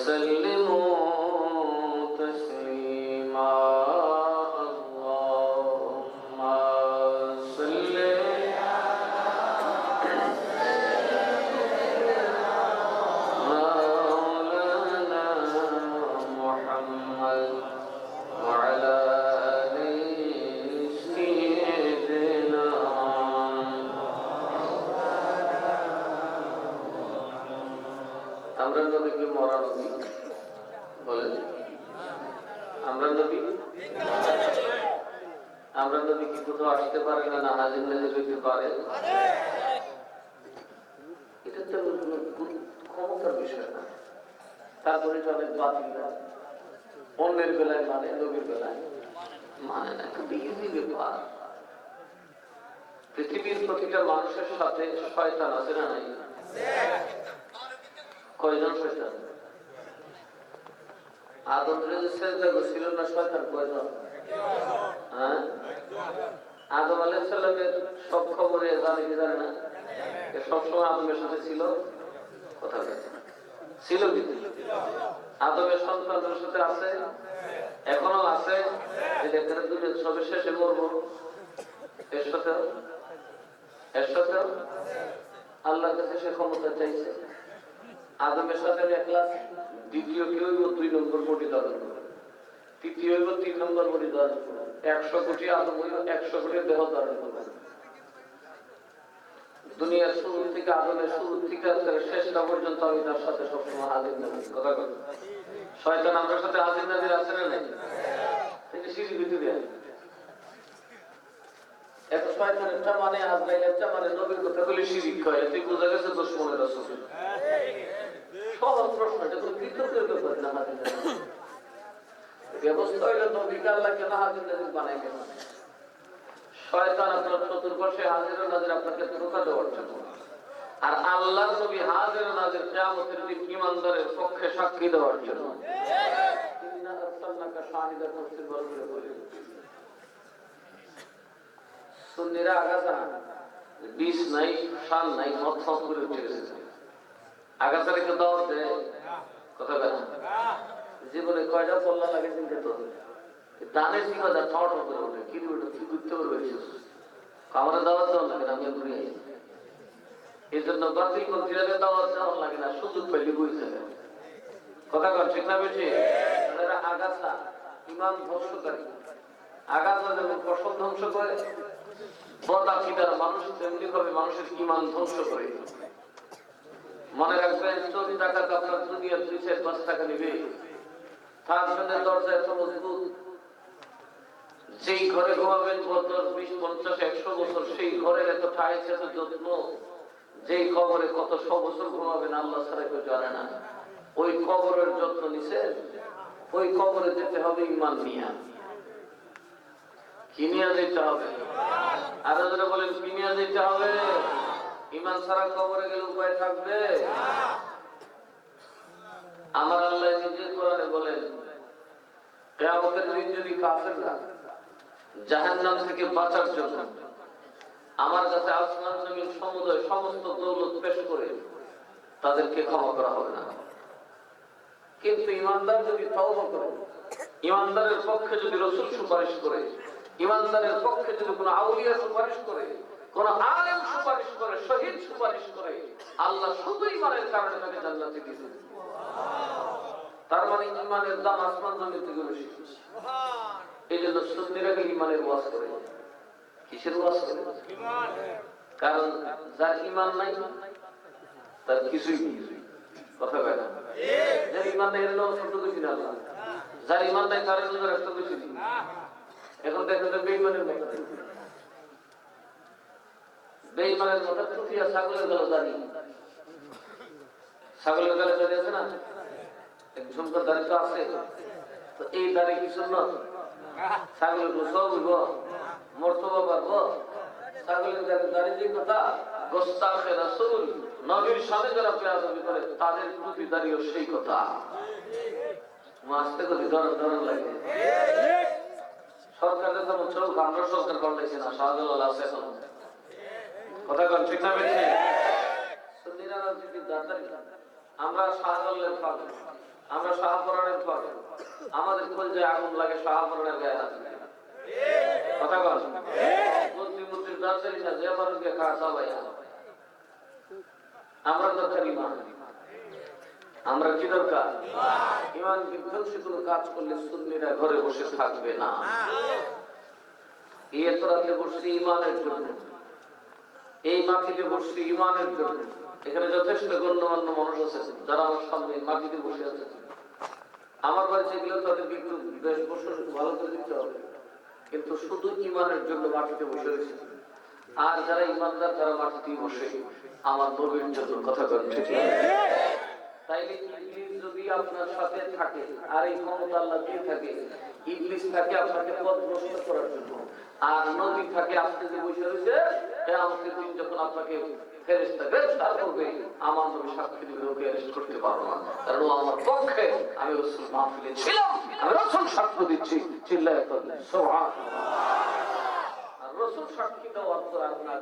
وسلموا تسليما اللهم صل مولانا محمد وعلى آل سيدنا আমরা নবীকে মরা নবী বলেন আমরা নবী কি কোথাও আসতে পারে না হাজির নাজির হইতে পারে এটা তো ক্ষমতার বিষয় না তারপরে তো অনেক বাতিল অন্যের বেলায় মানে নবীর বেলায় মানে না খুব ইজি ব্যাপার পৃথিবীর প্রতিটা মানুষের সাথে শয়তান আছে না নাই কয়জন শয়তান আদম সেজদা করেছিল না শয়তান কয়জন হ্যাঁ আদম আলাইহিস সালামের সব খবরে জানে কি জানে না সবসময় আদমের সাথে ছিল কথা ছিল কি আদমের সন্তানদের সাথে আছে এখনো আছে যে এখানে দুনিয়ার সর্বশেষে মরবো এর সাথে আল্লাহর কাছে সে ক্ষমতা চাইছে আদমের সাথে একলাস দ্বিতীয় কেউ 2 নম্বর কোটি ধারণ করে তৃতীয় 3 নম্বর কোটি ধারণ করে 100 কোটি আদম 100 কোটি দেহ ধারণ করে দুনিয়ার শুরু থেকে আদমের শুরু থেকে শেষটা পর্যন্ত আমি তার সাথে সবসময় হাজির নাজির কথা কথা শয়তান আমার সাথে হাজির নাজির আছে না নাই তিনি শিরিক ভিতরে এত শয়তানেরটা মানে আজরাইলেরটা মানে নবীর কথা বলে শিরিক হয় তুই বুঝা গেছে দুশমনের রাসূল সহজ প্রশ্ন এটা কোনো বিতর্কের ব্যাপার না হাজির নাজির ব্যবস্থা হইলো নবীকে আল্লাহ কেন হাজির নাজির বানাই কেন শয়তান আপনার চতুর্পাশে হাজির নাজির আপনাকে ধোঁকা দেওয়ার জন্য আর আল্লাহর নবী হাজির নাজির কিয়ামতের দিন ঈমানদারের পক্ষে সাক্ষী দেওয়ার জন্য ইন্না আরসালনাকা শাহিদান তাফসীর বলে বলে সুন্নিরা আগাছা বিষ নাই শাল নাই মত করে উঠে গেছে আগাছার একটু দাওয়াত দেয় কথা বলেন জীবনে কয়টা পল্লা লাগে চিন্তা তো দানের কি কথা ঠট করে ওঠে কি করতে পারবে আমার দাওয়াত দেওয়া লাগে না আমি ঘুরে আই এই জন্য বাতিল কর্তৃপক্ষের দাওয়াত দেওয়া লাগে না সুযোগ পেলে বুঝতে কথা কন ঠিক না বেশি আগাছা ইমান ধ্বংসকারী আগাছা যেমন ফসল ধ্বংস করে বদাকিদার মানুষ তেমনি ভাবে মানুষের ইমান ধ্বংস করে মনে রাখবেন 4 টাকা আপনার দুনিয়ার 2-5 টাকা নিবে তার জন্য দরজা এত মজবুত যেই ঘরে ঘুমাবেন 10-20-50-100 বছর সেই ঘরের এত ঠাই এত যত্ন যেই কবরে কত 100 বছর ঘুমাবেন আল্লাহ ছাড়া কেউ জানে না ওই কবরের যত্ন নিছে ওই কবরে যেতে হবে ইমান নিয়ে কিনিয়া যেতে হবে আর যারা বলেন কিনিয়া যেতে হবে ইমান ছাড়া কবরে গেলে উপায় থাকবে আমার আল্লাহ নিজে কোরআনে বলেন কিয়ামতের দিন যদি কাফেররা জাহান্নাম থেকে বাঁচার জন্য আমার কাছে আসমান জমিন সমুদয় সমস্ত দৌলত পেশ করে তাদেরকে ক্ষমা করা হবে না কিন্তু ইমানদার যদি তওবা করে ইমানদারের পক্ষে যদি রাসূল সুপারিশ করে ইমানদারের পক্ষে যদি কোনো আউলিয়া সুপারিশ করে কোন আলেম সুপারিশ করে শহীদ সুপারিশ করে আল্লাহ শুধু ইমানের কারণে তাকে জান্নাতে দিয়ে দেবেন তার মানে ইমানের দাম আসমান জমিন থেকে বেশি এই জন্য সুন্নিরা ইমানের ওয়াজ করে কিসের ওয়াজ করে কারণ যার ইমান নাই তার কিছুই কথা বলে না যার ইমান নাই এর নাম ছোট কিছু না যার ইমান নাই তার জন্য একটা কিছু এখন দেখেন যে বেঈমানের মতো বেঈমানের মতো টুপিয়া ছাগলের গলা দাঁড়িয়ে ছাগলের গলা দাঁড়িয়ে আছে না ঝুমকার দাঁড়িয়ে তো আছে তো এই দাঁড়িয়ে কি সুন্নত ছাগলের সব গো মর্তবা পাবো ছাগলের দাঁড়িয়ে যে কথা গোস্তাখে রাসূল নবীর সামনে যারা বেয়াদবি করে তাদের টুপি দাঁড়িয়ে সেই কথা মাসতে করি ধরন লাগে সরকারের যেমন চোখ আমরা সরকার করলেছি না শাহজালাল আছে এখন কথা কন ঠিক না বেশি সুন্নিরা রাজনীতির দাঁড়াই আমরা শাহজালালের পাগল আমরা শাহপুরাণের পাবে, আমাদের কলজায় আগুন লাগে শাহপুরাণের গায়ে হাত দিলে। কথা বল, মন্ত্রীর দরকারি না, যে মানুষকে খাওয়া সবাই আমরা দরকার ইমান। আমরা কি দরকার? ইমান বিধ্বংসী কোনো কাজ করলে সুন্নিরা ঘরে বসে থাকবে না। এই এতরাতে বসছি ইমানের জন্য, এই মাটিতে বসছি ইমানের জন্য। এখানে যথেষ্ট গণ্যমান্য মানুষ আছে যারা আমার সামনে মাটিতে বসে আছে। আমার বাড়িতে গেলে তাদেরকে একটু বেশ বসে ভালো করে দিতে হবে, কিন্তু শুধু ইমানের জন্য মাটিতে বসে রয়েছে। আর যারা ইমানদার তারা মাটিতে বসে আমার নবীর জন্য। কথা বলেন ঠিক? তাইলে ইবলিস যদি আপনার সাথে থাকে আর এই ক্ষমতা আল্লাহ দিয়ে থাকে, ইবলিস থাকে আপনাকে পথভ্রষ্ট করার জন্য, আর নবী থাকে আপনি যে বসে রয়েছে কিয়ামতের দিন যখন আপনাকে ফেরেশতা গ্রেফতার করবে, আমার নবী সাক্ষী দিবে ওকে অ্যারেস্ট করতে পারবো না, কারণ ও আমার পক্ষে। আমি রাসূল মাহফিলে ছিলাম, আমি রাসূল সাক্ষ্য দিচ্ছি, চিল্লায়ে বলেন সুবহানাল্লাহ। আর রাসূল সাক্ষী দেওয়ার পর আপনার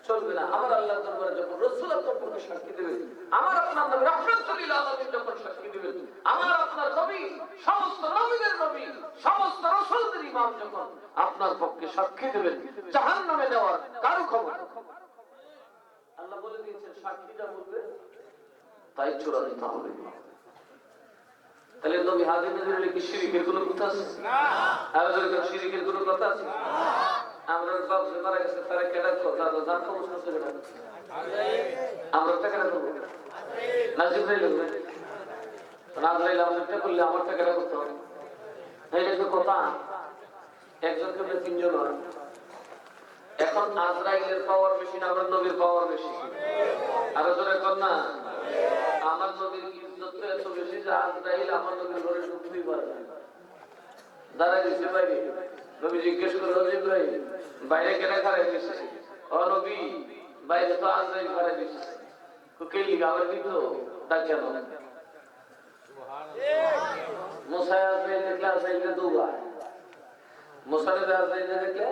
চলবে না। আমার আল্লাহর দরবারে যখন রাসূল আপনার পক্ষে সাক্ষী দেবে, আমার আপনার নবী রাহমাতুল লিল আলামিন যখন সাক্ষী দিবেন, আমার আপনার নবী সমস্ত নবীদের নবী সমস্ত রাসূলদের ইমাম যখন আপনার পক্ষে সাক্ষী দেবেন, জাহান্নামে দেওয়ার কারো খবর আল্লাহ বলে দিয়েছেন, সাক্ষী যা বলবে তাই চূড়া দিতে হবে। তাহলে নবী হাজির নাজির কি শিরকের কোনো কথা আছে? না। আর যদি শিরকের কোনো কথা আছে? আমরা বাপ যে মারা গেছে তারা কেডা কথা জান খবর শুনতে গেল, আমরা টাকাটা করবো না জিব্রাইল হবে না, আজরাইল আমাদেরটা করলে আমার টাকাটা করতে হবে। এই যে কথা, একজনকে বলে তিনজন হয়। এখন আজরাইলের পাওয়ার বেশি না আমার নবীর পাওয়ার বেশি? আরো জোরে কর না। আমার নবীর ইজ্জত তো এত বেশি যে আজরাইল আমার নবীর ঘরে ঢুকতেই পারে না, দাঁড়াই দিচ্ছে বাইরে। নবী জিজ্ঞেস করলো, জিব্রাইল বাইরে কেন খারাপ দিচ্ছে? ও নবী বাইরে তো আজরাইল খারাপ দিচ্ছে। কে লিখা আবার কিন্তু তা কেন? মুসা আজরাইল দেখলে আজরাইলকে দৌড়ায়, মুসা নবী আজরাইল দেখলে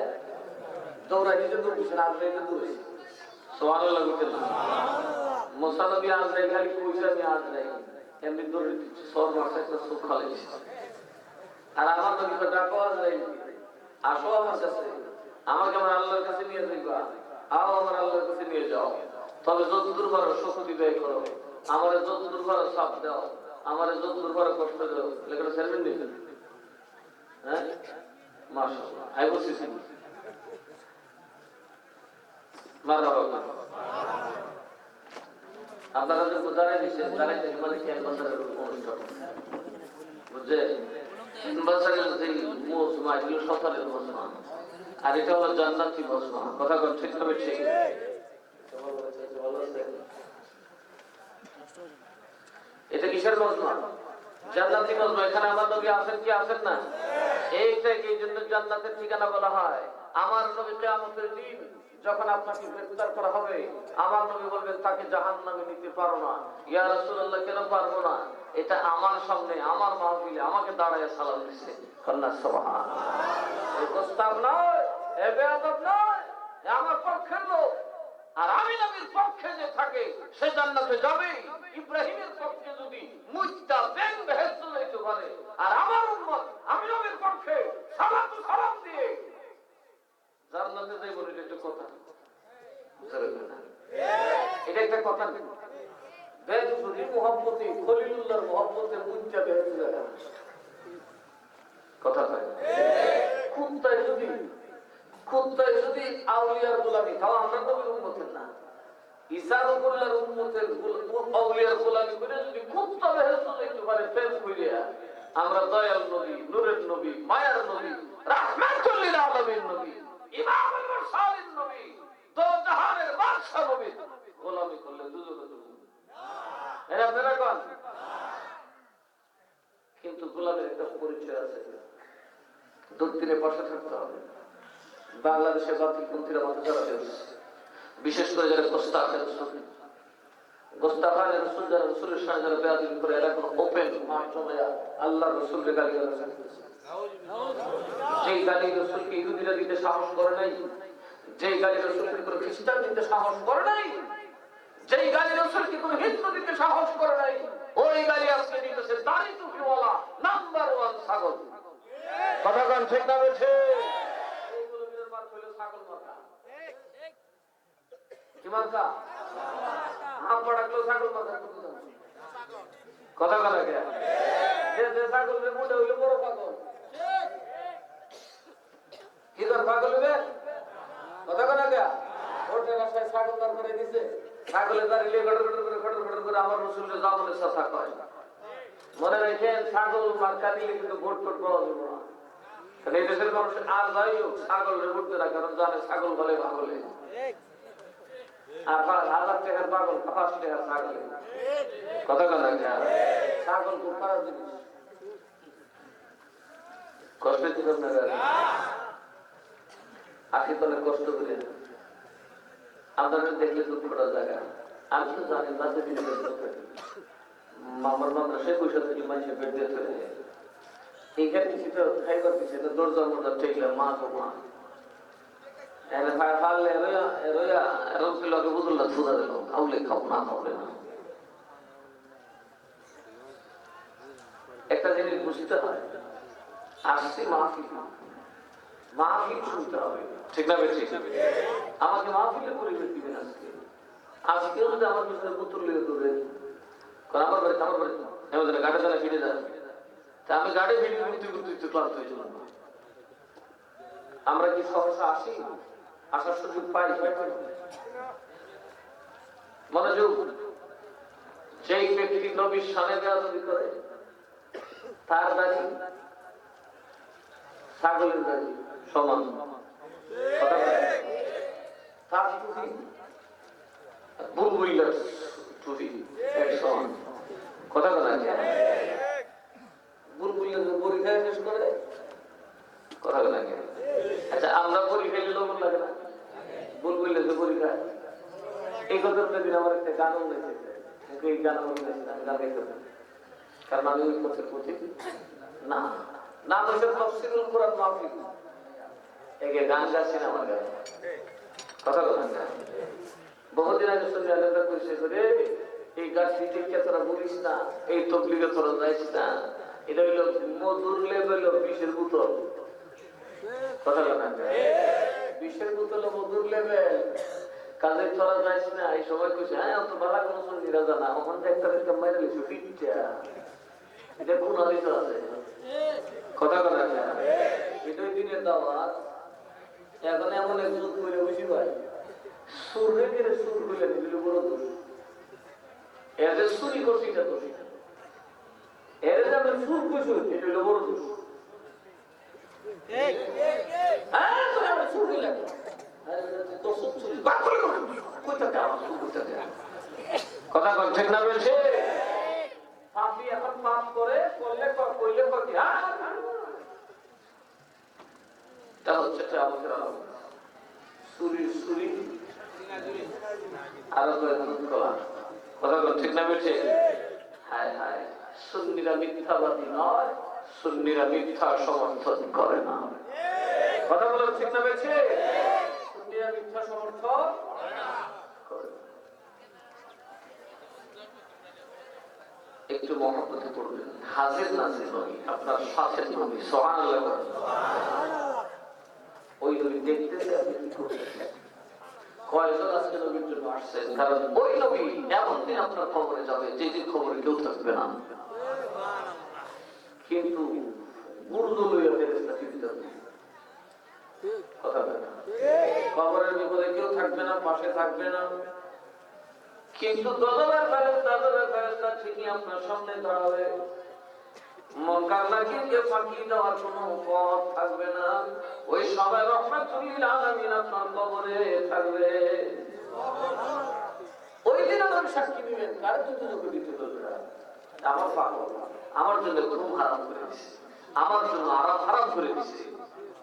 দৌড়াই দিতে দৌড়ছে না, আজরাইলকে দৌড়েছে। সুবহানাল্লাহ বলতেন না? মুসা নবী আজরাইল খালি কইছে আমি আজরাইল, এমনি দৌড়ে দিচ্ছে, সর মারছে, একটা চোখ খালাইছে। আর আমার নবী তো ডাকো আজরাইল, আসো আমার কাছে, আমাকে আমার আল্লাহর কাছে নিয়ে যাইবা, আও আমার আল্লাহর কাছে নিয়ে যাও। তবে যতদূর পারো শক্তি ব্যয় করো, আমার যতদূর পারো চাপ দাও, আমার যতদূর পারো কষ্ট দাও। লেখাটা ছেড়বেন নি? হ্যাঁ মাশাআল্লাহ, আই বলছি মারহাবা। আপনারা যখন জানাই দিচ্ছেন, জানাই দিচ্ছেন মানে কি এক বছরের অনুষ্ঠান, বুঝছে? আর এটা হলো জান্নাতি বসমা। কথা ঠিক হবে? ঠিক। এটা কিসের বসমা? জান্নাতি বসমা। এখানে আমার নবী আছেন কি আছেন না? এইটাকে এই জন্য জান্নাতের ঠিকানা বলা হয়। আমার নবী কিয়ামতের দিন যখন আপনাকে গ্রেফতার করা হবে, আমার নবী বলবেন তাকে জাহান্নামে নিতে পারো না। ইয়া রাসূলুল্লাহ, কেন পারবো না? এটা আমার সামনে আমার মাহফিলে আমাকে দাঁড়ায় সালাম দিচ্ছে। কন্যা সুবহানাল্লাহ। এই প্রস্তাব নয়, এ বেয়াদব নয়, এ আমার পক্ষের লোক। আর আমি নবীর পক্ষে যে থাকে সে জান্নাতে যাবে। ইব্রাহিমের পক্ষে যদি মুইতা বেন বেহেশত লইতে পারে, আর আমার উম্মত আমি নবীর পক্ষে সালাতু সালাম দিয়ে জান্নাতে যাই বলে এটা কথা। এটা একটা কথা। বেহেশতের মুহাব্বতে, খলিলুল্লাহর মুহাব্বতে মুইতা বেহেশত কথা কয়। খুদ্দায় যদি আউলিয়ার গোলামি, তাও আমরা নবীর উম্মতের না, ঈসার উপরের উম্মতের আউলিয়ার গোলামি করে যদি খুদ্দা বেহেশত যাইতে পারে ফেজ কইরা, আমরা দয়াল নবী, নূরের নবী, মায়ার নবী, রাহমাতুল লিল আলামিন নবী, ইমামুল মুরসালিন নবী, দো জাহানের বাদশা নবী গোলামি করলে দুজনে দুজন। এরা আপনারা কোন? কিন্তু গোলামের একটা পরিচয় আছে, দুদিনে পাশে থাকতে হবে। বাংলাদেশে বাতিলপন্থীরা মতো যারা বিশেষ করে যারা গোস্তাখানের রসুল, যারা রসুলের সাথে যারা বেয়াদবি করে, এরা কোনো ওপেন মাঠ জমে আল্লাহর রসুলকে গালি গালাজ করতেছে। যেই গালি রসুলকে ইহুদিরা দিতে সাহস করে নাই, যেই গালি রসুলকে কোনো খ্রিস্টান দিতে সাহস করে নাই, যেই গালি রসুলকে কোনো হিন্দু দিতে সাহস করে নাই, ওই গালি আজকে ঠিক না বেছে এইগুলো মার হইল ছাগল মার্কা কি মার্কা আম পড়াকলো ছাগল মার্কা কথা কথা কে যে ছাগলের মুড়ে হইল বড় পাগল কি কর পাগল হবে কথা কথা কে ওর রাস্তায় ছাগল দাঁড় করে দিছে ছাগলের দাঁড়িয়ে ঘটর করে আমার রসুলের জামনের কথা কয় মনে রেখেন ছাগল মার্কা দিলে কিন্তু ভোট টোট পাওয়া যাবে না কারণ এই দেশের মানুষ আর যাই হোক ছাগলের ভোট দেয় না কারণ জানে ছাগল বলে পাগলে আর 1000 টাকার পাগল 5 টাকার ছাগলে কথা কথা ছাগল খুব খারাপ জিনিস কষ্ট দিবেন না আখি তলে কষ্ট করে আপনাদের দেখলে দুঃখ করার জায়গা আমি তো জানি বাচ্চা দিনে আমার মাদ্রাসায় পয়সা থেকে মানুষের পেট দিয়ে চলে যায় এইখানে কিছুটা খাইবার কিছু দরজার মধ্যে ঠেকলে মা তো মা ফাললে রোয়া রোগছিল বুঝল সুদা দিল খাওলে খাও না খাওলে না একটা জিনিস বুঝতে হয় আসছে মাহফিল শুনতে হবে ঠিক না বেশি আমাকে মাহফিলের পরিবেশ দিবেন আজকেও যদি আমার পিছনে পুতুল লেগে দৌড়ে আমার বাড়িতে এমন গাড়ি চালা ফিরে যাবে তা আমি গাড়ি ফিরে ঘুরতে ক্লান্ত হয়েছিলাম আমরা কি সহসা আসি আসার সুযোগ পাই মনোযোগ যেই ব্যক্তি নবীর সামনে বেয়াদবি করে তার দাঁড়ি ছাগলের দাঁড়ি সমান তার টুপি বুলবুলার টুপি এক সমান কথা কথা বুলবুলের পরীক্ষা শেষ করে কথা কথা আচ্ছা আমরা পরীক্ষা দিলে মন লাগে না বুলবুলের যে পরীক্ষা এই কথাটা দিন আমার একটা গানও লেগেছে এই গান আমার গান গাইতে কারণ আমি ওই পথের প্রতি না নাম হচ্ছে তফসিরুল কোরআন মাহফিল একে গান গাচ্ছেন আমার গায়ে কথা কথা বহুদিন আগে শুনে আলাদা করেছে করে এই গাছ দিকে তোরা বলিস না এই তবলিগে তোরা যাইস না এটা হইল মধুর লেভেল বিষের বোতল কথা কথা বিষের বোতল মধুর লেভেল কাজে তোরা যাইস না এই সময় কইছে হ্যাঁ অত বালা কোনো শুনিরা জানা ওখান থেকে একটা মাইরা লিখছো পিঠা এটা কোন হাদিস আছে কথা কথা এটাই দিনের দাওয়াত এখন এমন এক যুগ করে বুঝি ভাই সুর রেখে সুর খুলে দিল বড় দোষ এদের চুরি করছি এটা দোষ এর যে আমরা সুর করছি এটা হলো বড় দোষ কথা কন ঠিক না বলছে পাপি এখন পাপ করে করলে কইলে কি তা হচ্ছে আমাদের চুরি আরো কথা কন ঠিক না বলছে হায় হায় সুন্নিরা মিথ্যাবাদী নয় সুন্নিরা মিথ্যা সমর্থন করে না কথা বলো ঠিক না বলছে সুন্নিরা মিথ্যা সমর্থন করে না একটু মহব্বতে পড়বেন হাজির নাজির নবী আপনার সাথে নবী সুবহানাল্লাহ ওই নবী দেখতেছে আপনি কি করতেছেন কয়জন আজকে নবীর জন্য আসছেন কারণ ওই নবী এমন দিন আপনার খবরে যাবে যে দিন খবরে কেউ থাকবে না কিন্তু গুরুদু লইয়া ফেরেশতা ফিরতে হবে কথা বলে খবরের বিপদে কেউ থাকবে না পাশে থাকবে না কিন্তু দলের ফেরেশতা ঠিকই আপনার সামনে দাঁড়াবে মক্কার নাকিরকে ফাঁকি দেওয়ার কোনো পথ থাকবে না ওই সময় রাহমাতুল লিল আলামিন আপনার কবরে থাকবে ওই দিন আপনি সাক্ষী দিবেন কার জন্য দিতে বলবে আমার পাগল আমার জন্য ঘুম হারাম করে দিয়েছে আমার জন্য আরাম হারাম করে দিয়েছে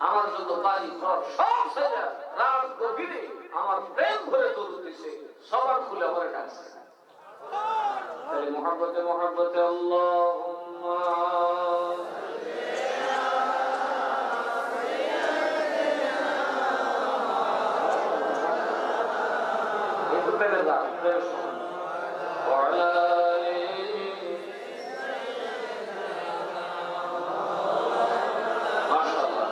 আমার জন্য বাড়ি ঘর সব ছেড়ে রাত গভীরে আমার প্রেম ভরে দৌড় দিয়েছে সবার খুলে আমার ডাকছে তাহলে মহব্বতে মহব্বতে আল্লাহুম্মা একটু পেলে দাও ওয়ালা মাশাআল্লাহ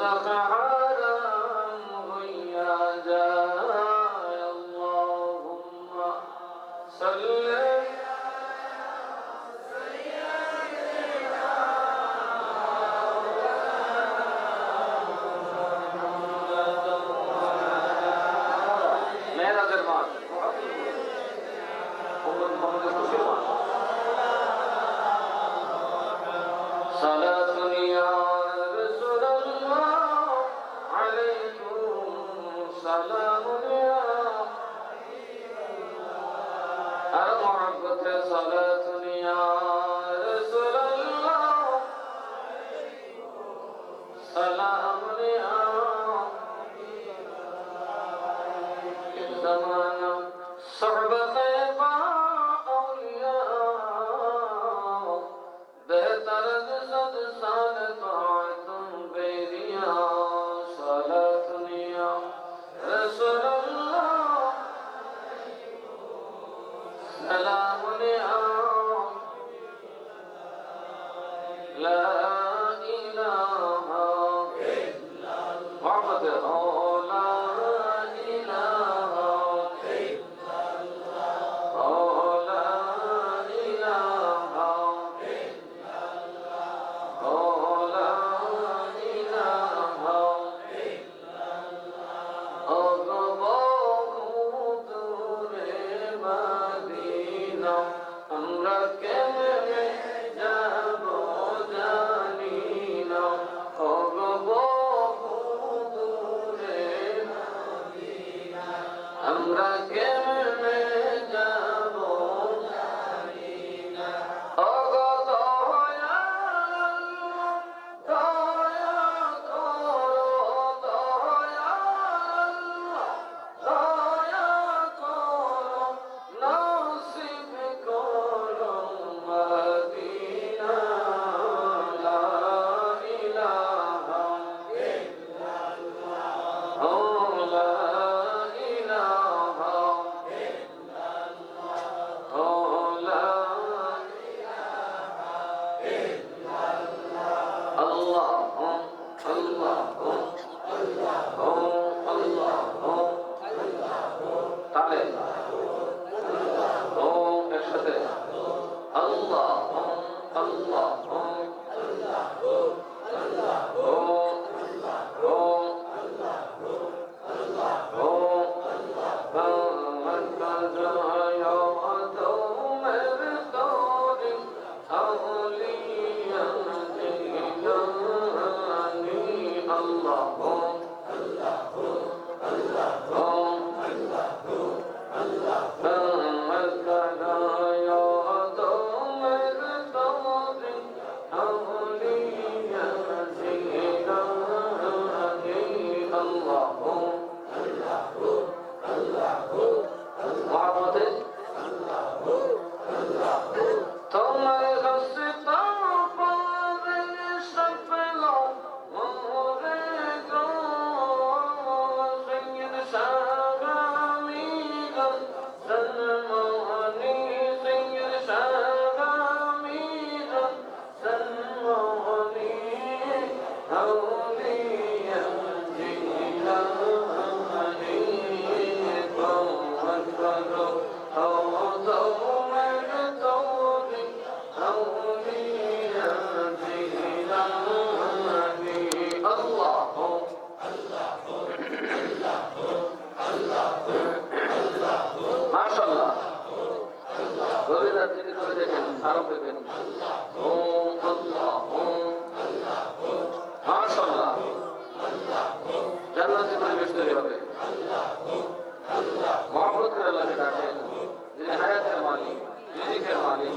দোজখ হারাম হইয়া যায় আল্লাহুম্মা সাল্লি মেরাজের মাস উম্মত মুহাম্মদের খুশির মাস সালাতুন ইয়া রাসূলুল্লাহ আলাইকুম সালামুন ইয়া আর মুহাব্বতে সালাতুন ইয়া রাসূলুল্লাহ সালামুন ইয়া زمانہ صحبت با اولیاء بہتر صد سال طاعتم بیریا صلاتنیا رسول اللہ سلامنیا لا الہ محمد اولا আমরা কেমনে যাব জানি না দূরে আমরা কেমনে যাব জানি না দয়া দয়া করো দয়া দয়া করো নসিব করো মদিনা লা ইলাহা ইল্লাল্লাহ ও লা ইলাহা ইল্লাল্লাহ ও লা ইলাহা ইল্লাল্লাহ আল্লাহ আল্লাহ আল্লাহ তাহলে ও একসাথে আল্লাহ আল্লাহ তোমার কাছে মাশাআল্লাহ গভীর রাত্রি করে দেখেন আরো পেবেন ওম আল্লাহ মাশাআল্লাহ জান্নাতি পরিবেশ তৈরি হবে মহব্বত করে আল্লাহকে ডাকেন যিনি হায়াতের মালিক রিজিকের মালিক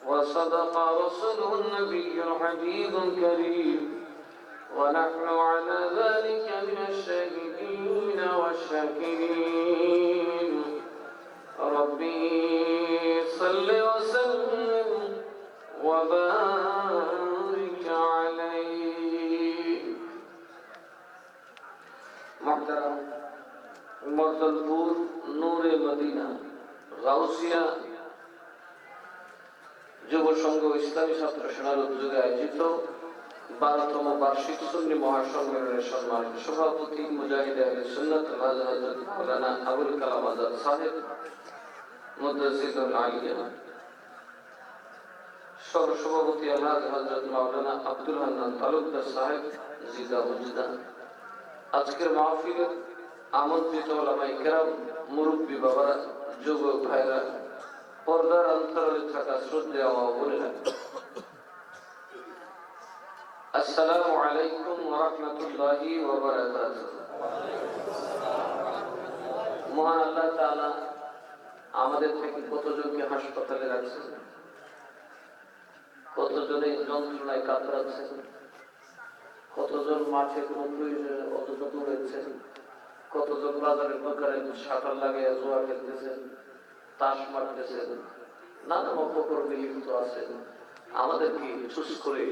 وصدق رسوله النبي الحبيب الكريم ونحن على ذلك من الشاهدين والشاكرين মর্দলপুর নূরে মদিনা গাউসিয়া যুব সংঘ ইসলামী ছাত্র সেনার উদ্যোগে আয়োজিত 12তম বার্ষিক সুন্নি মহাসম্মেলনের সম্মানিত সভাপতি মুজাহিদ আহলে সুন্নাত হযরত মাওলানা আবুল কালাম আজাদ সাহেব মুদাজ্জিলুল আলিয়া, সহসভাপতি আলহাজ হযরত মাওলানা আব্দুল হান্নান তালুকদার সাহেব জিদা মুজদা। আজকের মাহফিলে আমন্ত্রিত ওলামায়ে কেরাম, মুরব্বী বাবারা, যুবক ভাইরা, পর্দার অন্তরালে থাকা শ্রদ্ধেয় মা বোনেরা, আসসালামু আলাইকুম ওয়া রাহমাতুল্লাহি ওয়া বারাকাতুহু। মহান আল্লাহ তাআলা আমাদের থেকে কতজনকে হাসপাতালে রাখছেন, কতজনে যন্ত্রণায় কাতরাচ্ছেন, কতজন মাঠে কোনো প্রয়োজনে অযথা দৌড়াচ্ছেন, কতজন বাজারের দোকানে শাটার লাগিয়ে জোয়া খেলতেছেন, তাস মারতেছেন, নানা অপকর্মে লিপ্ত আছেন। আমাদেরকে চুজ করে,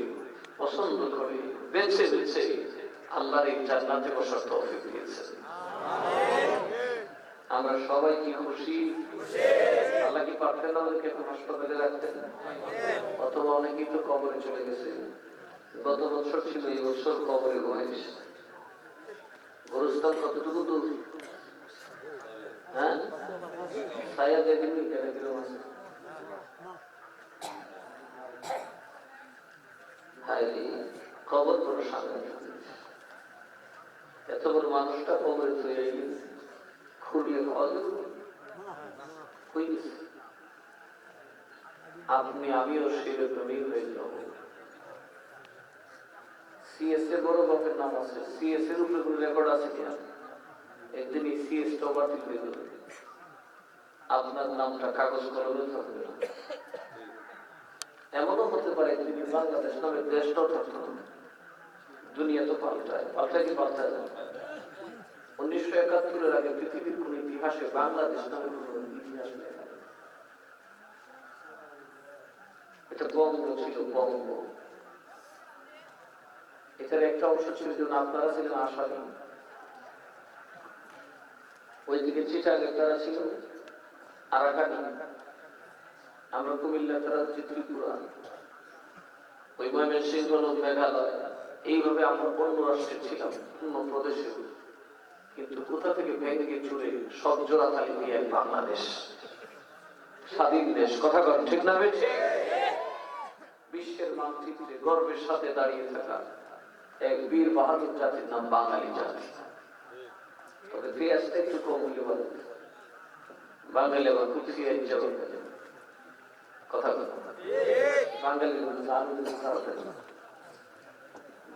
পছন্দ করে, বেছে বেছে আল্লাহর এই জান্নাতে বসার তৌফিক দিয়েছেন। আমরা সবাই কি খুশি? আল্লাহ কি পারতেন আমাদেরকে এখন হাসপাতালে রাখতেন? অথবা অনেকেই তো কবরে চলে গেছে। গত বছর ছিল, এই বছর কবরে বয়স। গোরস্থান কতটুকু দূর? হ্যাঁ, ছায়া দেখেনি কিরকম আছে। কবর কোনো সামনে, এত বড় মানুষটা কবরে তৈরি গেছে, খুঁড়িয়ে খাওয়া যাবে। আপনি আমিও সেরকমই হয়ে যাব। সিএসএ বড় বাপের নাম আছে, সিএস এর উপরে কোনো রেকর্ড আছে কিনা? একদিন এই সিএস টা বাতিল হয়ে যাবে, আপনার নামটা কাগজ কলমে থাকবে না। এমনও হতে পারে একদিন বাংলাদেশ নামের দেশটাও থাকতো না। দুনিয়া তো পাল্টায়, পাল্টায় কি পাল্টায় না? 1971-এর আগে পৃথিবীর কোন ইতিহাসে বাংলাদেশ নামের কোন ইতিহাস নেই। এটা বঙ্গ ছিল, বঙ্গ। এটার একটা অংশ ছিল যেন আপনারা ছিলেন আসামি, ওইদিকে চিটাগাং তারা ছিল আরাকানি, আমরা কুমিল্লা তারা হচ্ছে ত্রিপুরা, ওই ময়মনসিংহ মেঘালয়, এইভাবে আমরা অন্য রাষ্ট্রে ছিলাম, অন্য প্রদেশে। কিন্তু কোথা থেকে ভেঙে চুরে সব জোড়াতালি দিয়ে বাংলাদেশ স্বাধীন দেশ। কথা কর ঠিক না? বিশ্বের মানচিত্রে গর্বের সাথে দাঁড়িয়ে থাকা এক বীর বাহাদুর জাতির নাম বাঙালি জাতি। তবে পেঁয়াজটা একটু কম হলে বলে বাঙালি আবার কুচি যাবে। কথা কথা বাঙালি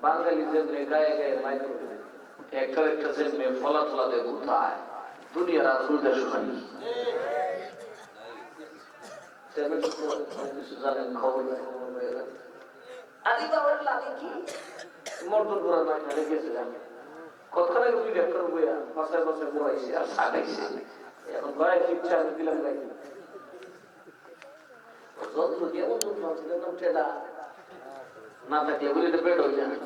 বাঙালি যেমনি গায়ে গায়ে মাইক একটা একটা যেমনি ফলা ফলা দেয় উঠায়, দুনিয়ার আর উল্টা শোনাই। কিছু জানেন খবর আদি বাবার লাগে কি মর্দন করা না গেছিলাম কতখানে রেকর্ড বইয়া বাসায় বাসায় বড়াইছে আর সাগাইছে। এখন গড়াই শিক্ষা আমি দিলাম গাই যন্ত্র কেমন যন্ত্র আছে দেখলাম টেডা না থাকলে বলিতে পেট হয়ে যায়।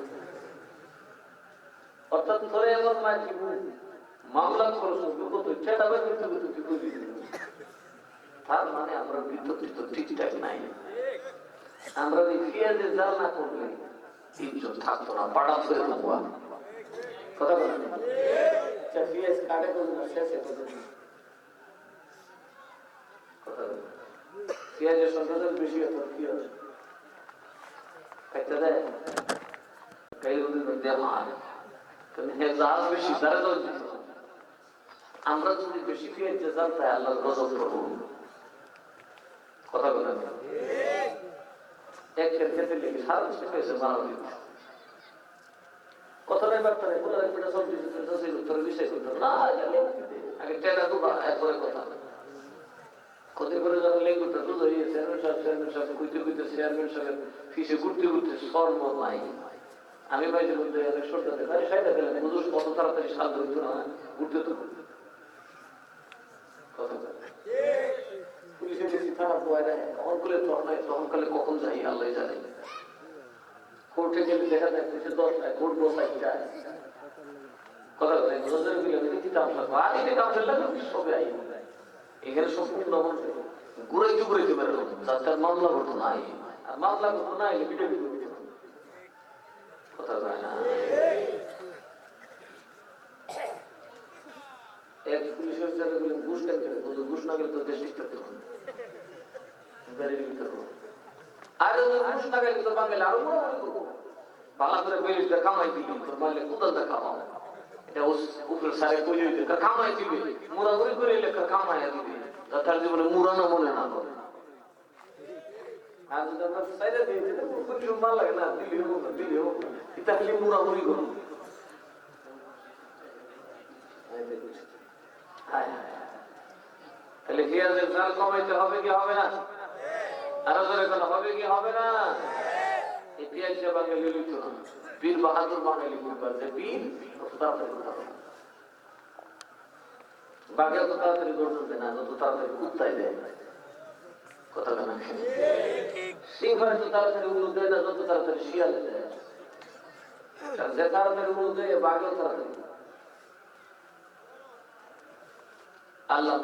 অর্থাৎ ধরে এমন মামলা খরচ টেডা বের করতে করতে বুঝি। তার মানে আমরা বিদ্যুৎ ঠিকঠাক নাই। আমরা ওই ফিয়াজে জাল না করলে ইজ্জত থাকতো না, পাড়া ফেরে থাকবো। কথা বলেন ফিয়াজ কাটে করবো না, শেষে কথা বলেন পেঁয়াজের সংখ্যা বেশি হতো কি হবে খাইতে দেয় বেশি তারা তো আমরা যদি বেশি পেঁয়াজ জাল তাই আল্লাহ গজব করবো। কথা বলেন এক খেতে লেগে সারা দেশে পেয়েছে মানব কথাটাই বার্তা নেই বলে একটা সব বিষয় করতে না আগে টেনা দুবা এরপরে কথা কত করে যখন লেগুটা তো ধরিয়ে চেয়ারম্যান সাহেব ঘুরতে ঘুরতে চেয়ারম্যান সাহেব ফিসে ঘুরতে ঘুরতে সর্ব নাই। আমি বাইরে বলতে সরকার সাইডে গেলেন বুঝুস কত তাড়াতাড়ি সাল ধরতো না ঘুরতে তো পুলিশের বেশি থানা পোয়া যায় অনকলে তখন নাই তখনকালে কখন যাই আল্লাহ জানে। কোর্টে গেলে দেখা যায় 10টায় কোর্ট বসাই যায় কথা বলে নজরে দিলে কিতাব লাগবে আর কিতাব লাগবে সবে আই এখানে সম্পূর্ণ বলতে ঘুরাইতে ঘুরাইতে পারলো তার মামলা করতো না আর মামলা করতো না এলে পিঠে কথা বলে না এক পুলিশের জায়গা বলে ঘুষ কেন করে বলতো ঘুষ না গেলে তো দেশ ঠিক করতে হবে আরে ঘুষ না গেলে তো বাঙালি আরো ভালো করে বেরিয়ে কামাই দিবি তোর মারলে কোদালটা কামাও এটা উপরে সারে কইলে কামাই দিবি মুরাগুরি করে লেখা কামাই দিবি তার জীবনে মুরানো মনে না করে আর যদি আমরা সাইডে দিয়ে দিলে খুব ভালো লাগে না দিলেও এটা খালি মুরাগুরি করুন তাহলে পেঁয়াজের দাম কমাইতে হবে কি হবে না আরো ধরে কোনো হবে কি হবে না এই পেঁয়াজটা বাঙালি লিখতে হবে বীর বাহাদুর বাঙালি বলবার যে বীর তাড়াতাড়ি কথা হবে বাঘে তো তাড়াতাড়ি গর্জন দেয় না যত তাড়াতাড়ি কুত্তায় দেয় কথা না সিংহ তো তাড়াতাড়ি উড়ু দেয় না যত তাড়াতাড়ি শিয়ালে দেয় যে তাড়াতাড়ি উড়ু দেয় বাঘেও তাড়াতাড়ি আল্লাহ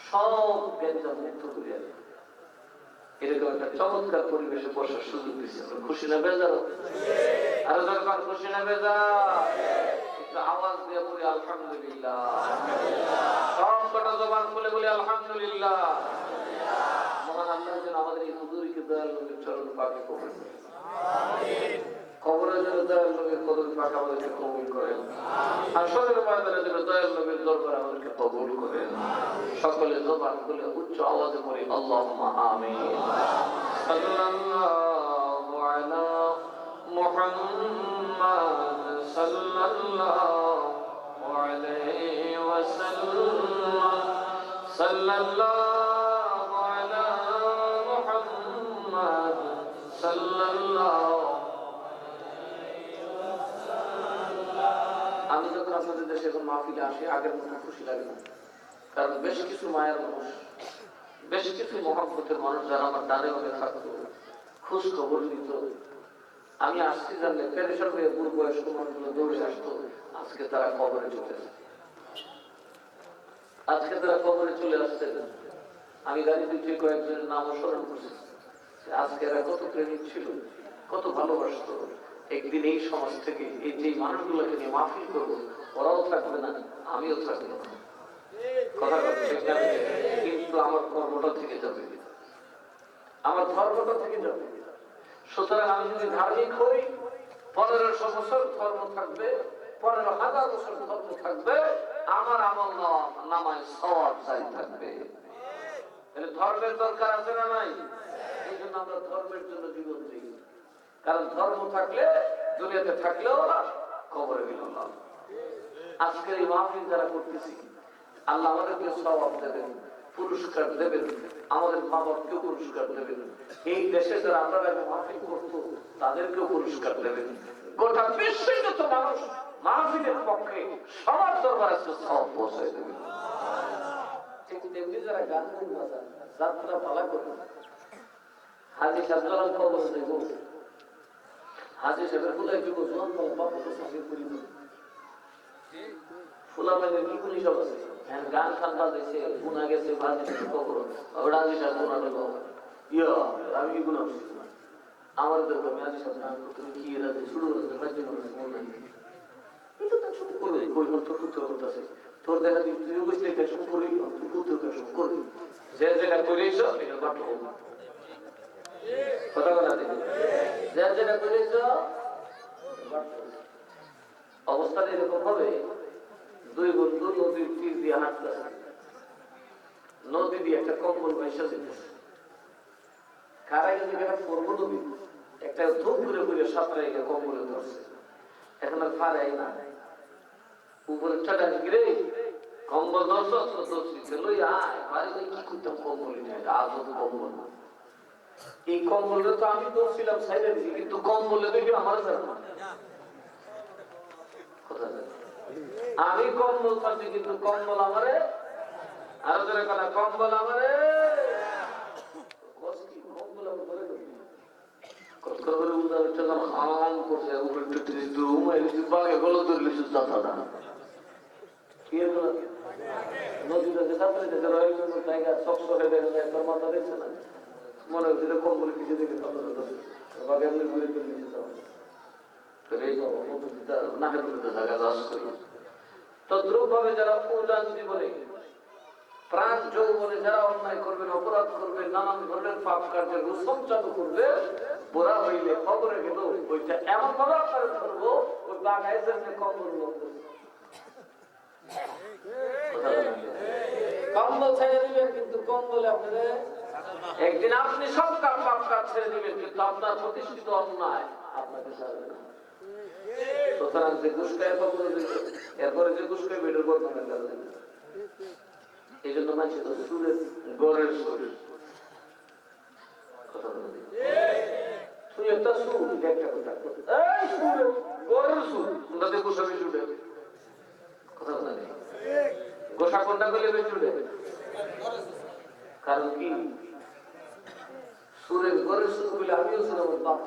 সব জ্ঞানটা মুক্ত করে এরকম একটা চমৎকার পরিবেশে বসার সুযোগ দিচ্ছে খুশি না বেজার আরো দরকার খুশি না বেজার একটু আওয়াজ দিয়ে বলি আলহামদুলিল্লাহ সব কটা জবান খুলে বলি আলহামদুলিল্লাহ মহান আল্লাহ যেন আমাদের এই হুজুরকে দয়াল নবীর চরণ পাকে কবুল করেন কবরের জন্য দয়াল নবীর কদম পাক আমাদেরকে কবুল করেন হাসরের ময়দানে যেন দয়াল নবীর দরবারে আমাদেরকে কবুল করেন সকলে জবান খুলে উচ্চ আওয়াজে পড়ি আল্লাহুম্মা আমিন সাল্লাল্লাহু আলা মুহাম্মাদ সাল্লাল্লাহু আলাইহি ওয়াসাল্লাম সাল্লাল্লাহু আলা মুহাম্মাদ সাল্লাল্লাহু আমি যখন আপনাদের দেশে এখন মাহফিলে আসি আগের মতো খুশি লাগে না কারণ বেশ কিছু মায়ের মানুষ বেশ কিছু মহব্বতের মানুষ যারা আমার ডানে বামে থাকতো খোঁজ খবর নিত আমি আসছি জানলে পেরেশান হয়ে বুড়ো বয়স্ক মানুষগুলো দৌড়ে আসতো আজকে তারা কবরে চলে আসছে আজকে তারা কবরে চলে আসছে আমি গাড়ি দিতে কয়েকজনের নাম স্মরণ করছি আজকে এরা কত প্রেমিক ছিল কত ভালোবাসতো একদিন এই সমাজ থেকে এই যে মানুষগুলোকে নিয়ে মাহফিল করবো ওরাও থাকবে না আমিও থাকবো না কথা কিন্তু আমার কর্মটা থেকে যাবে আমার ধর্মটা থেকে যাবে সুতরাং আমি যদি ধার্মিক হই 1500 বছর ধর্ম থাকবে 15,000 বছর ধর্ম থাকবে আমার আমল নামায় সওয়াব জারি থাকবে তাহলে ধর্মের দরকার আছে না নাই এই জন্য আমরা ধর্মের জন্য জীবন দিই কারণ ধর্ম থাকলে দুনিয়াতে থাকলেও না কবরে গেলেও না আজকের এই মাহফিল যারা করতেছি আল্লাহ আমাদেরকে সওয়াব দেবেন পুরস্কার দেবেন আমাদের মা বাবাকেও পুরস্কার দেবেন এই দেশে যারা আমরা মাহফিল করতো তাদেরকেও পুরস্কার দেবেন গোটা বিশ্বের যত মানুষ মাহফিলের পক্ষে সবার দরবারে সওয়াব পৌঁছায় দেবেন ঠিক তেমনি যারা গান বাজান যাত্রা পালা করবেন হাজি সাজলাল কবর দেব হাজি সাহেবের ফুলাই কি জোয়ান বল বাপ তো সাথে করি ফুলা মানে কি কোন সব আছে হ্যাঁ গান খান বাজাইছে গুনাহ গেছে বাজে কবর ওরা হাজি সাহেব গুনাহ দেব ইয়া আমি কি গুনাহ করছি আমার তো হাজি সাহেব নাম তুমি কি এরা শুরু হচ্ছে বাজে মনে নাই এটা তো শুরু করে কই তো ফুটো করতেছে তোর দেখা দিই তুই কইছিস এটা শুরু করি তুই ফুটো শুরু করি যে জায়গা কইছো এটা বাট কথা বলা দেখি যে যেটা করেছ অবস্থাটা এরকম হবে দুই বন্ধু নদীর তীর দিয়ে হাঁটতেছে নদী দিয়ে একটা কম্বল পয়সা দিতেছে কারা গেছে পড়বো নদী একটা ধূপ করে করে সাঁতরা একে কম্বলে ধরছে এখন আর ফারাই না উপরে চাটা গিরে কম্বল ধরছে লই আয় বাড়ি কি করতাম কম্বল আজ তো কম্বল না এই কম্বলে তো আমি দৌড়ছিলাম সাইডে দিকে কিন্তু কম্বলে দেখি আমার আমি কম্বল পাচ্ছি কিন্তু কম্বল আমারে আরো ধরে কথা কম্বল আমারে করে উদার যখন হাম করছে উপরে একটু বাঘে গলত ধরলে সুস্থা দাদা নদীতে জায়গা শক্ত হয়ে দেখা যায় তোর মাথা দেখছে না মনে হচ্ছে কম বলে কিছু দেখে বাঘে আপনি ঘুরে চলে তদ্রুপভাবে যারা উদান জীবনে প্রাণ যৌবনে যারা অন্যায় করবেন অপরাধ করবেন নানান ধরনের পাপ কার্যের রুসঞ্চাত করবে বোরা হইলে খবরে গেল ওইটা এমন ভাবে আপনার ধরবো ওই বাঘায় যে কম্বল কম্বল ছেড়ে দিবেন কিন্তু কম্বলে আপনাদের একদিন আপনি সব পাপ কাজ ছেড়ে দিবেন কিন্তু আপনার প্রতিষ্ঠিত অন্যায় আপনাকে ছাড়বে না। সুতরাং যে গুসকায় এরপরে যে গুসকায় বেটার করবেন এই জন্য মানছি তো সুরের গড়ের সুর কথা বলে তুই একটা সুর একটা কথা এই সুর গড়ের সুর তোমরা দেখো সবই জুড়ে কথা বলে গোসা কোনটা করলে বেশি জুড়ে কারণ কি সুরের গড়ের সুর বলে আমিও সুর আমার বাপ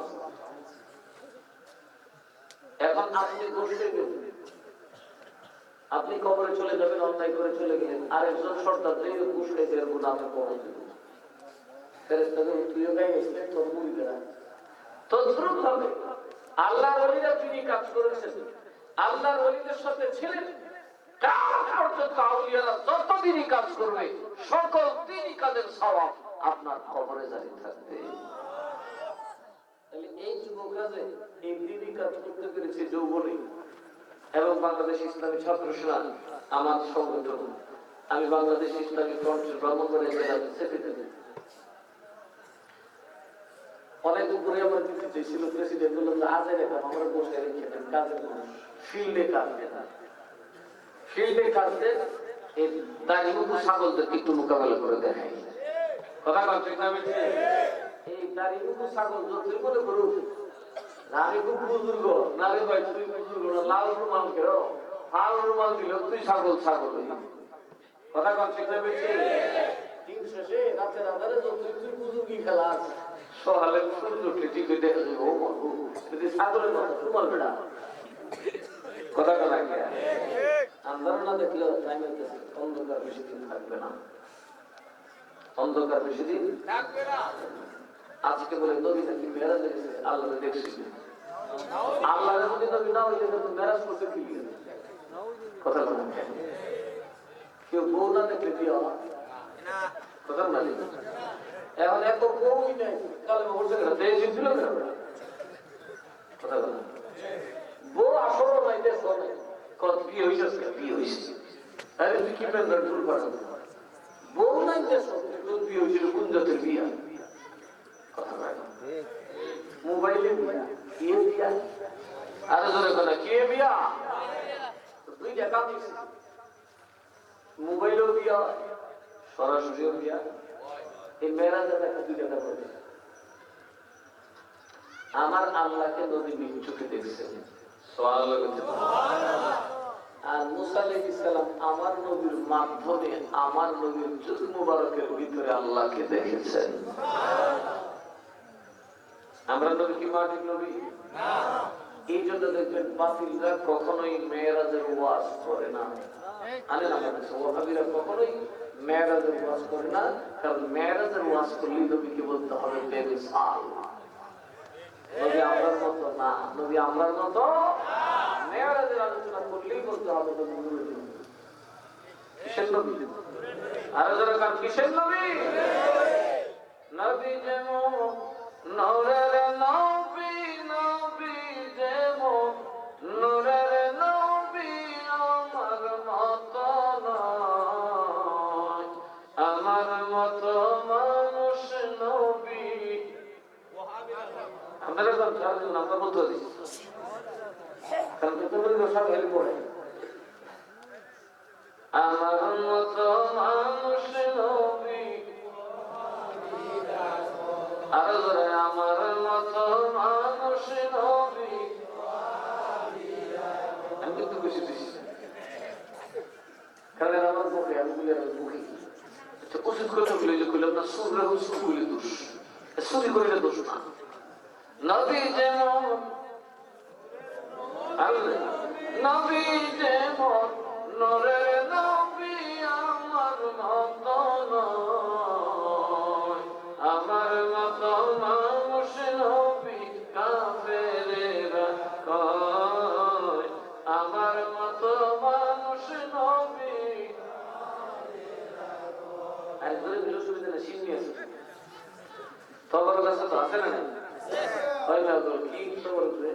এখন আপনি বসে গেলেন আপনি কবরে চলে যাবেন অন্যায় করে চলে গেলেন আর একজন সর্দার দিয়ে ঘুষ খাইতে এর গুণ আপনি কবর দেবেন তুইও গাই গেছিলেন তোর মুড়িদেরা তদ্রুপ ভাবে আল্লাহর ওলিরা তিনি কাজ করেছেন আল্লাহর ওলিদের সাথে ছিলেন যতদিনই কাজ করবে সকল দিনই কাজের সওয়াব আপনার কবরে জারি থাকবে। এই যুবকরা যে এই দিনই কাজ করতে পেরেছে যৌবনে এবং বাংলাদেশ ইসলামী ছাত্র সেনা আমার সংগঠন আমি বাংলাদেশ ইসলামী ফ্রন্টের ব্রাহ্মণবাড়িয়া জেলার সেক্রেটারি অনেক উপরে আমার কিছু ছিল প্রেসিডেন্ট বললাম যে আজের একটা আমরা বসে রেখেছেন কাজের মানুষ ফিল্ডে কাজ ফিল্ডে কাজে এই দাঁড়িয়ে ছাগলদেরকে একটু মোকাবেলা করে দেখাই কথা বলছে এই দাঁড়িয়ে ছাগল যতই মনে করুক আমি খুব বুজুর্গ না রে ভাই তুই বুজুর্গ না লাল রুমাল কেন লাল রুমাল দিলেও তুই ছাগল ছাগল কথা কনসেপ্ট বেশি দিন শেষে রাতের আধারে যতই তুই বুজুর্গি খেলা সকালে সূর্য উঠলে ঠিক হয়ে দেখা যাবে ও যদি ছাগলের মতো রুমাল বেড়া কথা কথা আন্দোলন না দেখলেও অন্ধকার বেশি দিন থাকবে না অন্ধকার বেশি দিন থাকবে না। আজকে বলে নবী নাকি মেরাজ গেছে আল্লাহ দেখছি আল্লাহ যদি নবী না হইলে তো মেরাজ করতে কি কথা বলেন কেউ বউ না দেখলে বিয়ে হয় না কথা না এখন এত বউই নাই কালে বলছে না দেশ ছিল না কথা বলেন বউ আসলে নাই দেশ নাই কত বিয়ে হইছে বিয়ে হইছে আরে তুই কি পেন ফুল পাস বউ নাই দেশ বিয়ে হইছিল কোন জাতের বিয়ে মোবাইলে কে বিয়া আরো জোরে কথা কে বিয়া দুইটা কাজ মোবাইলেও বিয়া সরাসরিও বিয়া এই মেরাজের একটা দুইটা কাজ আমার আল্লাহকে নদী চোখে দেখছেন আর মুসা আলাইহিস সালাম আমার নবীর মাধ্যমে আমার নবীর চোখ মুবারকের ভিতরে আল্লাহকে দেখেছেন। আমরা নবী কি মাটির নবী না এই জন্য দেখবেন বাতিলরা কখনোই মেরাজের ওয়াজ করে না আরে না ওয়াহাবিরা কখনোই মেরাজের ওয়াজ করে না কারণ মেরাজের ওয়াজ করলে নবীকে বলতে হবে বেমিসাল নবী আমরার মতো না নবী আমরার মতো মেরাজের আলোচনা করলেই বলতে হবে কিসের নবী আরো যারা কার কিসের নবী নবী যেমন নূরের নবী নবী যেমন নূরের নবী আমার মতো নয় আমার মতো মানুষ নবী আপনারা তো জানেন আমরা বলতে দিই কারণ তোমার সব হেল্প করে আমার মতো মানুষ নবী আরো ধরে আমার মতো মানুষ নবী আমি কিন্তু বেশি বেশি কারণ আমার মুখে আমি বলি আমার মুখে উচিত কথা বলে যে করলাম না সুর রাখুন সুর করলে দোষ সুরি করলে দোষ না নবী যেমন নবী যেমন নূরের নবী আমার মত নয়, আমার মত মানুষ নবী কাফেরেরা কয়, আমার মত মানুষ নবী। আর ধরে দিল সুবিধা না, সিন্নি আছে খবর কাছে তো আছে না, হয় না তো কি খবর আছে,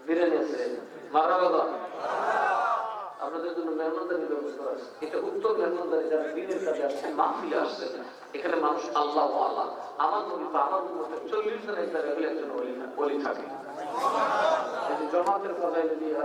বিরিয়ানি আছে, মারা বাবা আপনাদের জন্য মেহমানদারির ব্যবস্থা আছে। এটা উত্তর মেহমানদারি, যারা দিনের কাজে আসছে, মাহফিলে আসছে, এখানে মানুষ আল্লাহ আল্লাহ আমার নবী বা আমার মধ্যে 40 জন একটা একজন ওলি থাকে। জমাতের কথা দিয়ে